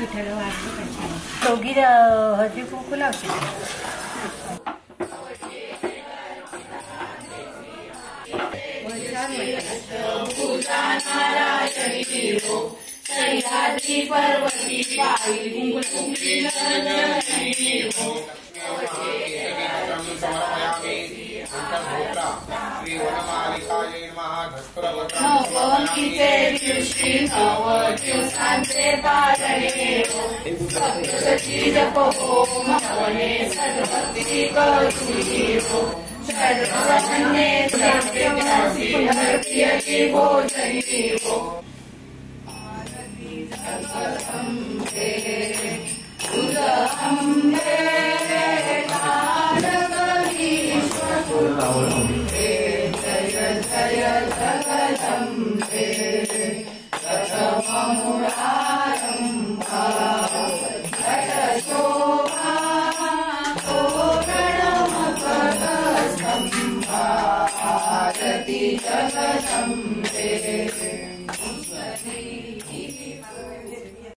पिठाला वाजलं पाहिजे. दोघी हळदी कुंकू लावते. सह्याद्री पर्वती पायी नवमीचे दिवशी 9 दिवसांचे पारणे सप्तशती जप होम हवने सद्भक्ती करुणी सर्वसन्ने प्रियती भोजनी